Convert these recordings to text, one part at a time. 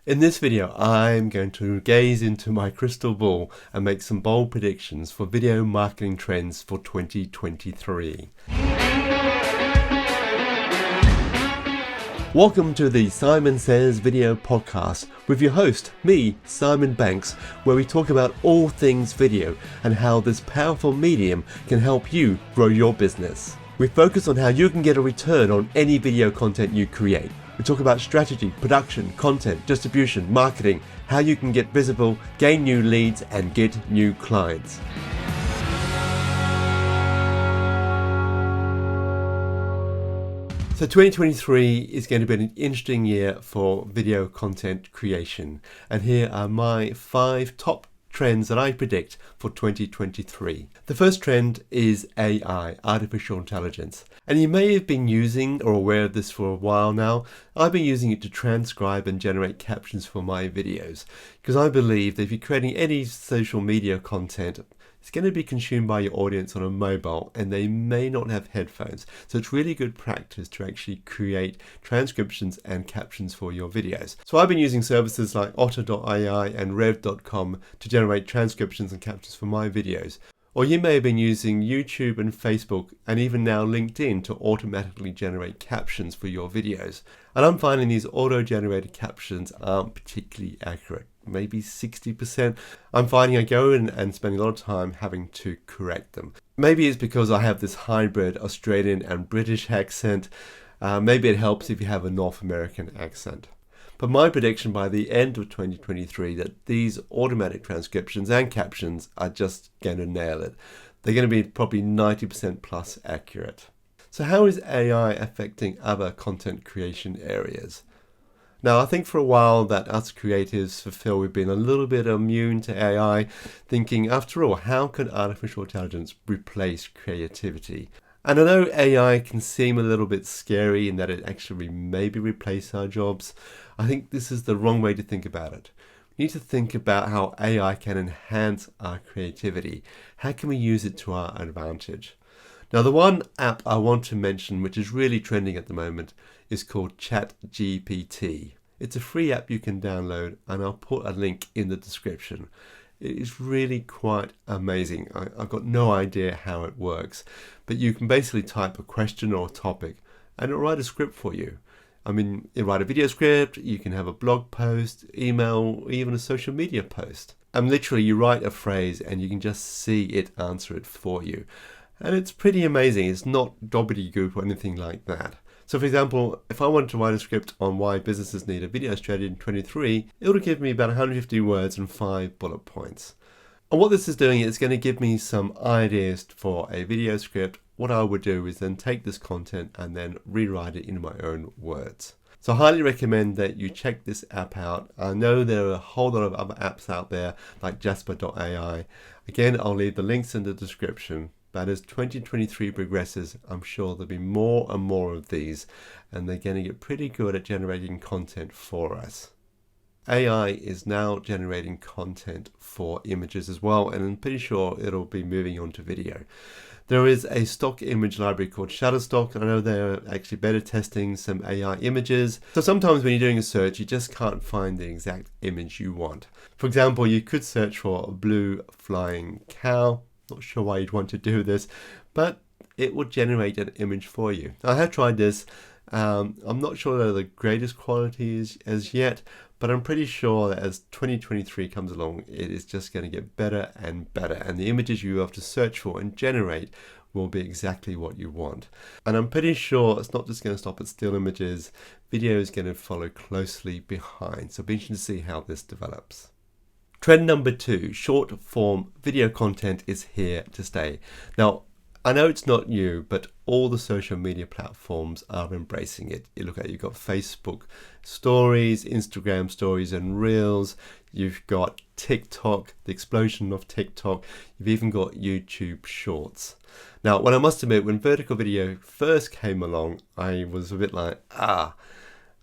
In this video, I'm going to gaze into my crystal ball and make some bold predictions for video marketing trends for 2023. Welcome to the Simon Says Video Podcast with your host, me, Simon Banks, where we talk about all things video and how this powerful medium can help you grow your business. We focus on how you can get a return on any video content you create. We talk about strategy, production, content, distribution, marketing, how you can get visible, gain new leads, and get new clients. So 2023 is going to be an interesting year for video content creation. And here are my 5 top trends that I predict for 2023. The first trend is AI, artificial intelligence. And you may have been using or aware of this for a while now. I've been using it to transcribe and generate captions for my videos because I believe that if you're creating any social media content, it's going to be consumed by your audience on a mobile and they may not have headphones. So it's really good practice to actually create transcriptions and captions for your videos. So I've been using services like Otter.ai and Rev.com to generate transcriptions and captions for my videos. Or you may have been using YouTube and Facebook and even now LinkedIn to automatically generate captions for your videos. And I'm finding these auto-generated captions aren't particularly accurate. Maybe 60%. I'm finding I go in and spend a lot of time having to correct them. Maybe it's because I have this hybrid Australian and British accent. Maybe it helps if you have a North American accent. But my prediction by the end of 2023 that these automatic transcriptions and captions are just going to nail it. They're going to be probably 90% plus accurate. So how is AI affecting other content creation areas? Now, I think for a while that us creatives fulfill we've been a little bit immune to AI, thinking, after all, how can artificial intelligence replace creativity? And I know AI can seem a little bit scary in that it actually maybe replace our jobs. I think this is the wrong way to think about it. We need to think about how AI can enhance our creativity. How can we use it to our advantage? Now, the one app I want to mention, which is really trending at the moment, is called ChatGPT. It's a free app you can download, and I'll put a link in the description. It is really quite amazing. I've got no idea how it works, but you can basically type a question or a topic, and it'll write a script for you. I mean, you write a video script, you can have a blog post, email, even a social media post. And literally, you write a phrase, and you can just see it answer it for you. And it's pretty amazing. It's not gobbledygook or anything like that. So for example, if I wanted to write a script on why businesses need a video strategy in 23, it would give me about 150 words and 5 bullet points. And what this is doing is going to give me some ideas for a video script. What I would do is then take this content and then rewrite it in my own words. So I highly recommend that you check this app out. I know there are a whole lot of other apps out there like Jasper.ai. Again, I'll leave the links in the description. But as 2023 progresses, I'm sure there'll be more and more of these, and they're going to get pretty good at generating content for us. AI is now generating content for images as well, and I'm pretty sure it'll be moving on to video. There is a stock image library called Shutterstock, and I know they're actually beta testing some AI images. So sometimes when you're doing a search, you just can't find the exact image you want. For example, you could search for a blue flying cow. Not sure why you'd want to do this, but it will generate an image for you. I have tried this. I'm not sure they're the greatest quality as yet, but I'm pretty sure that as 2023 comes along, it is just going to get better and better. And the images you have to search for and generate will be exactly what you want. And I'm pretty sure it's not just going to stop at still images. Video is going to follow closely behind. So it'll be interesting to see how this develops. Trend number 2, short form video content is here to stay. Now, I know it's not new, but all the social media platforms are embracing it. You look at you've got Facebook stories, Instagram stories and reels. You've got TikTok, the explosion of TikTok. You've even got YouTube shorts. Now, when I must admit, when vertical video first came along, I was a bit like,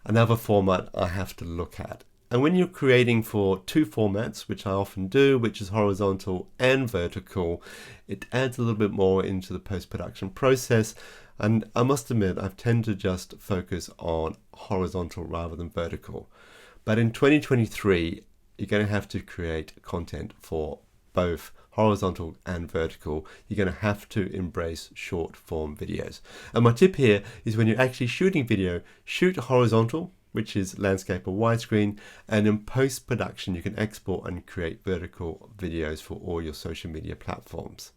another format I have to look at. And when you're creating for 2 formats, which I often do, which is horizontal and vertical, it adds a little bit more into the post-production process. And I must admit, I tend to just focus on horizontal rather than vertical. But in 2023, you're going to have to create content for both horizontal and vertical. You're going to have to embrace short form videos. And my tip here is when you're actually shooting video, shoot horizontal, which is landscape or widescreen, and in post-production you can export and create vertical videos for all your social media platforms.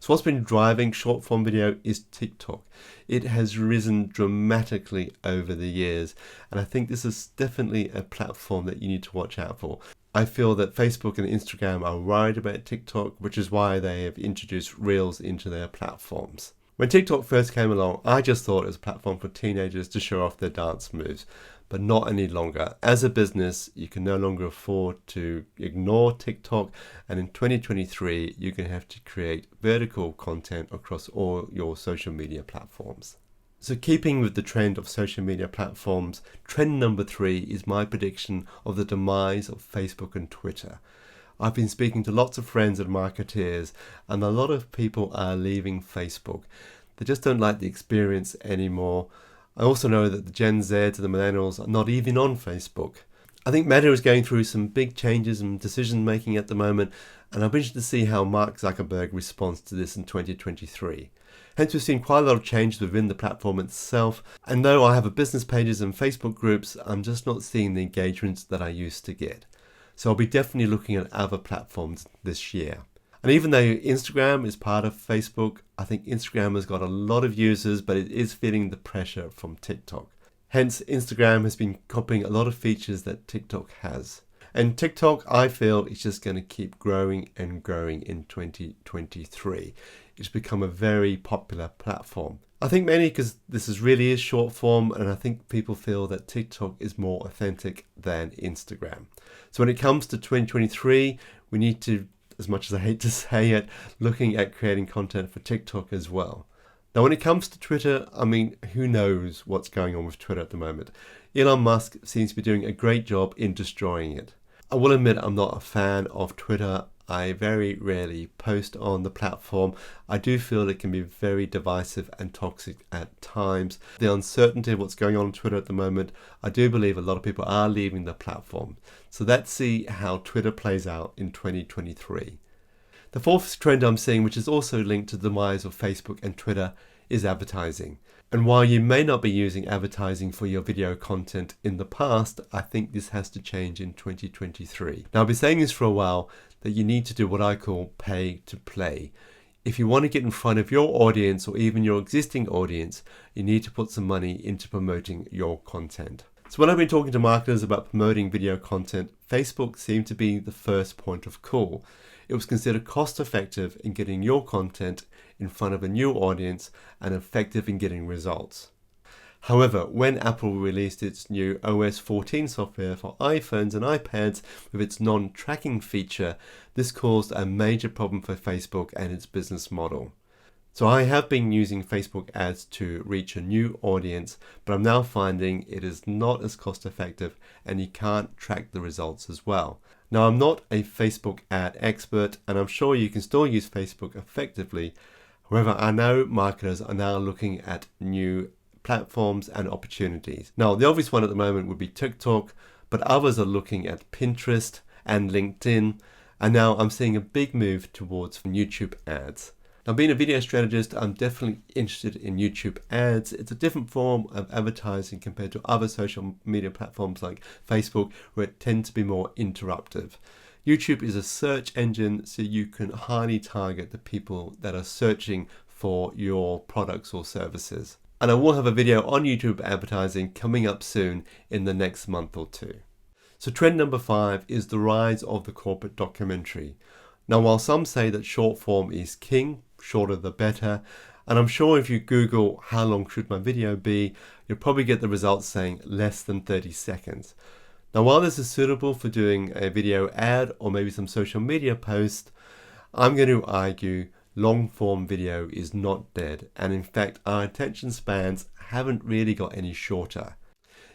So what's been driving short form video is TikTok. It has risen dramatically over the years, and I think this is definitely a platform that you need to watch out for. I feel that Facebook and Instagram are worried about TikTok, which is why they have introduced Reels into their platforms. When TikTok first came along, I just thought it was a platform for teenagers to show off their dance moves, but not any longer. As a business, you can no longer afford to ignore TikTok, and in 2023, you're going to have to create vertical content across all your social media platforms. So keeping with the trend of social media platforms, trend number 3 is my prediction of the demise of Facebook and Twitter. I've been speaking to lots of friends and marketeers, and a lot of people are leaving Facebook. They just don't like the experience anymore. I also know that the Gen Z and the millennials are not even on Facebook. I think Meta is going through some big changes and decision making at the moment, and I'm interested to see how Mark Zuckerberg responds to this in 2023. Hence, we've seen quite a lot of changes within the platform itself, and though I have a business pages and Facebook groups, I'm just not seeing the engagements that I used to get. So I'll be definitely looking at other platforms this year. And even though Instagram is part of Facebook, I think Instagram has got a lot of users, but it is feeling the pressure from TikTok. Hence, Instagram has been copying a lot of features that TikTok has. And TikTok, I feel, is just going to keep growing and growing in 2023. It's become a very popular platform. I think mainly because really is short form, and I think people feel that TikTok is more authentic than Instagram. So when it comes to 2023, we need to, as much as I hate to say it, looking at creating content for TikTok as well. Now, when it comes to Twitter, I mean, who knows what's going on with Twitter at the moment? Elon Musk seems to be doing a great job in destroying it. I will admit I'm not a fan of Twitter. I very rarely post on the platform. I do feel it can be very divisive and toxic at times. The uncertainty of what's going on Twitter at the moment, I do believe a lot of people are leaving the platform. So let's see how Twitter plays out in 2023. The fourth trend I'm seeing, which is also linked to the demise of Facebook and Twitter, is advertising. And while you may not be using advertising for your video content in the past, I think this has to change in 2023. Now, I've been saying this for a while, that you need to do what I call pay to play. If you want to get in front of your audience or even your existing audience, you need to put some money into promoting your content. So when I've been talking to marketers about promoting video content, Facebook seemed to be the first point of call. It was considered cost effective in getting your content in front of a new audience and effective in getting results. However, when Apple released its new OS 14 software for iPhones and iPads with its non-tracking feature, this caused a major problem for Facebook and its business model. So I have been using Facebook ads to reach a new audience, but I'm now finding it is not as cost effective and you can't track the results as well. Now, I'm not a Facebook ad expert, and I'm sure you can still use Facebook effectively. However, I know marketers are now looking at new platforms and opportunities. Now, the obvious one at the moment would be TikTok, but others are looking at Pinterest and LinkedIn, and now I'm seeing a big move towards YouTube ads. Now, being a video strategist, I'm definitely interested in YouTube ads. It's a different form of advertising compared to other social media platforms like Facebook, where it tends to be more interruptive. YouTube is a search engine, so you can highly target the people that are searching for your products or services. And I will have a video on YouTube advertising coming up soon in the next month or two. So trend number 5 is the rise of the corporate documentary. Now, while some say that short form is king, shorter the better, and I'm sure if you Google how long should my video be, you'll probably get the results saying less than 30 seconds. Now, while this is suitable for doing a video ad or maybe some social media post, I'm going to argue long form video is not dead, and in fact our attention spans haven't really got any shorter.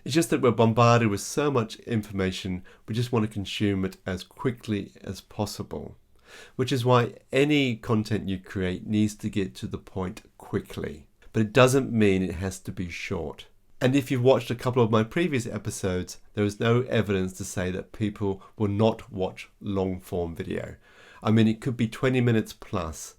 It's just that we're bombarded with so much information, we just want to consume it as quickly as possible. Which is why any content you create needs to get to the point quickly. But it doesn't mean it has to be short. And if you've watched a couple of my previous episodes, there is no evidence to say that people will not watch long form video. I mean, it could be 20 minutes plus.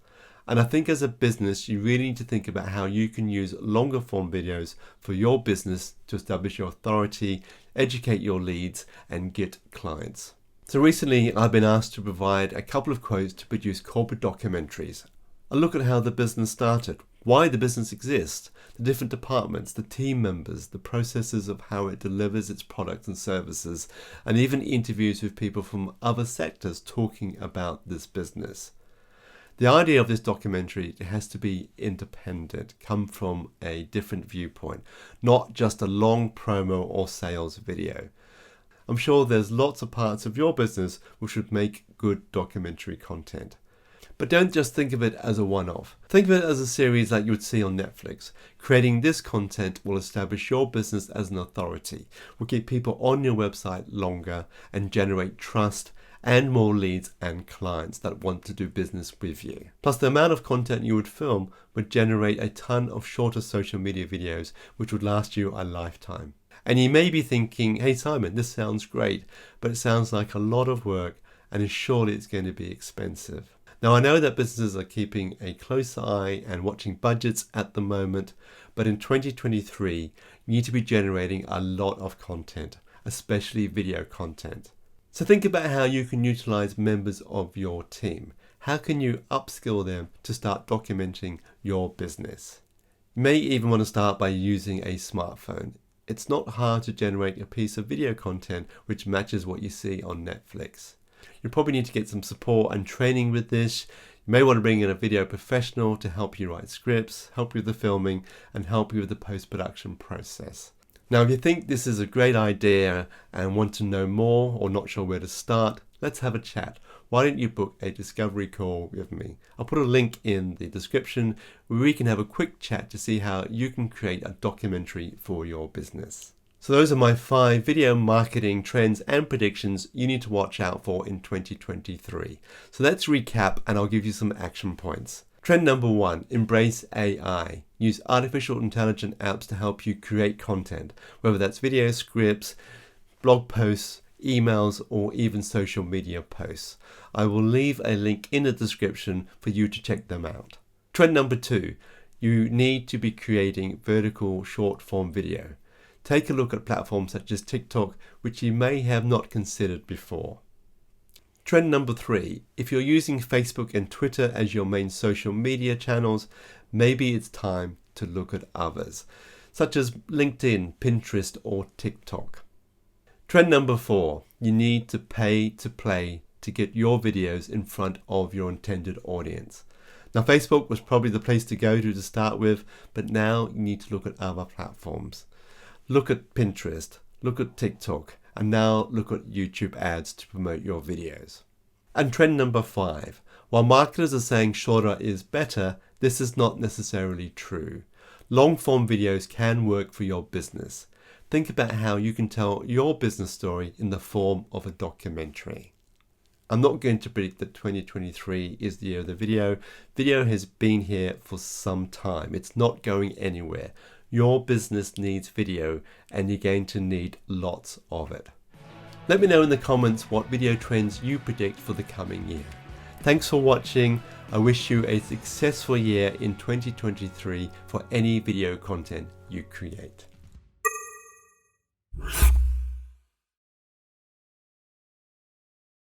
And I think as a business, you really need to think about how you can use longer form videos for your business to establish your authority, educate your leads, and get clients. So recently, I've been asked to provide a couple of quotes to produce corporate documentaries. A look at how the business started, why the business exists, the different departments, the team members, the processes of how it delivers its products and services, and even interviews with people from other sectors talking about this business. The idea of this documentary has to be independent, come from a different viewpoint, not just a long promo or sales video. I'm sure there's lots of parts of your business which would make good documentary content. But don't just think of it as a one-off. Think of it as a series like you would see on Netflix. Creating this content will establish your business as an authority, will keep people on your website longer and generate trust and more leads and clients that want to do business with you. Plus, the amount of content you would film would generate a ton of shorter social media videos which would last you a lifetime. And you may be thinking, hey Simon, this sounds great, but it sounds like a lot of work and surely it's going to be expensive. Now, I know that businesses are keeping a close eye and watching budgets at the moment, but in 2023, you need to be generating a lot of content, especially video content. So think about how you can utilize members of your team. How can you upskill them to start documenting your business? You may even want to start by using a smartphone. It's not hard to generate a piece of video content which matches what you see on Netflix. You probably need to get some support and training with this. You may want to bring in a video professional to help you write scripts, help you with the filming, and help you with the post-production process. Now, if you think this is a great idea and want to know more or not sure where to start, let's have a chat. Why don't you book a discovery call with me? I'll put a link in the description where we can have a quick chat to see how you can create a documentary for your business. So those are my 5 video marketing trends and predictions you need to watch out for in 2023. So let's recap and I'll give you some action points. Trend number 1, embrace AI. Use artificial intelligence apps to help you create content, whether that's video scripts, blog posts, emails, or even social media posts. I will leave a link in the description for you to check them out. Trend number 2, you need to be creating vertical short form video. Take a look at platforms such as TikTok, which you may have not considered before. Trend number 3, if you're using Facebook and Twitter as your main social media channels, maybe it's time to look at others, such as LinkedIn, Pinterest, or TikTok. Trend number 4, you need to pay to play to get your videos in front of your intended audience. Now, Facebook was probably the place to go to start with, but now you need to look at other platforms. Look at Pinterest, look at TikTok, and now look at YouTube ads to promote your videos. And trend number 5, while marketers are saying shorter is better, this is not necessarily true. Long form videos can work for your business. Think about how you can tell your business story in the form of a documentary. I'm not going to predict that 2023 is the year of the video. Video has been here for some time. It's not going anywhere. Your business needs video and you're going to need lots of it. Let me know in the comments what video trends you predict for the coming year. Thanks for watching. I wish you a successful year in 2023 for any video content you create.